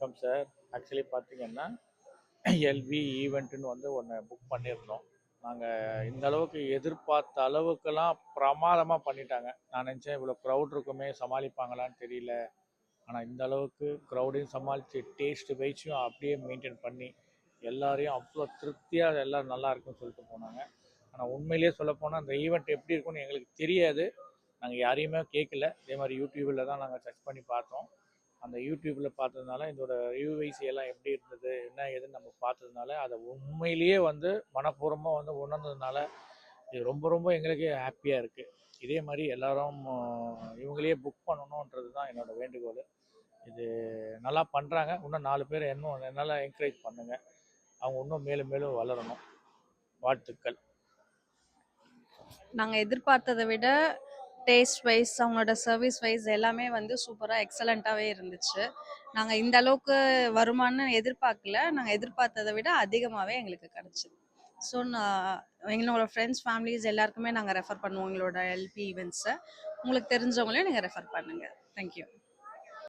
வணக்கம் sir. Actually பார்த்தீங்கன்னா LV ஈவெண்ட்டுன்னு வந்து ஒன்று புக் பண்ணியிருந்தோம். நாங்கள் இந்த அளவுக்கு எதிர்பார்த்த அளவுக்கெல்லாம் பிரமாதமாக பண்ணிட்டாங்க. நான் நினச்சேன் இவ்வளோ க்ரௌட் இருக்குமே சமாளிப்பாங்களான்னு தெரியல. ஆனால் இந்த அளவுக்கு க்ரௌடையும் சமாளித்து டேஸ்ட் வைஸும் அப்படியே மெயின்டைன் பண்ணி எல்லாரையும் அவ்வளோ திருப்தியாக எல்லோரும் நல்லா இருக்குன்னு சொல்லிட்டு போனாங்க. ஆனால் உண்மையிலேயே சொல்லப்போனால் அந்த ஈவெண்ட் எப்படி இருக்குன்னு எங்களுக்கு தெரியாது. நாங்கள் யாரையுமே கேட்கல. இதே மாதிரி யூடியூப்பில் தான் நாங்கள் சர்ச் பண்ணி பார்த்தோம். அந்த யூடியூப்பில் பார்த்ததுனால இதோட ரிவ்யூவைஸ் எல்லாம் எப்படி இருந்தது என்ன ஏதுன்னு நம்ம பார்த்ததுனால அதை உண்மையிலேயே வந்து மனப்பூர்வமாக வந்து உணர்ந்ததுனால இது ரொம்ப ரொம்ப எங்களுக்கு ஹாப்பியாக இருக்குது. இதே மாதிரி எல்லாரும் இவங்களையே புக் பண்ணணுன்றது தான் என்னோட வேண்டுகோள். இது நல்லா பண்ணுறாங்க. இன்னும் 4 பேர் இன்னும் நல்லா என்கரேஜ் பண்ணுங்கள். அவங்க இன்னும் மேலும் மேலும் வளரணும். வாழ்த்துக்கள். நாங்கள் எதிர்பார்த்ததை விட டேஸ்ட் வைஸ் அவங்களோட சர்வீஸ் வைஸ் எல்லாமே வந்து சூப்பராக எக்ஸலண்ட்டாகவே இருந்துச்சு. நாங்கள் இந்த அளவுக்கு வருமானு எதிர்பார்க்கல. நாங்கள் எதிர்பார்த்ததை விட அதிகமாகவே எங்களுக்கு கிடச்சிது. ஸோ நான் எங்களோட ஃப்ரெண்ட்ஸ் ஃபேமிலிஸ் எல்லாருக்குமே நாங்கள் ரெஃபர் பண்ணுவோம் எங்களோட எல்பி ஈவெண்ட்ஸை. உங்களுக்கு தெரிஞ்சவங்களையும் நீங்கள் ரெஃபர் பண்ணுங்கள். தேங்க்யூ.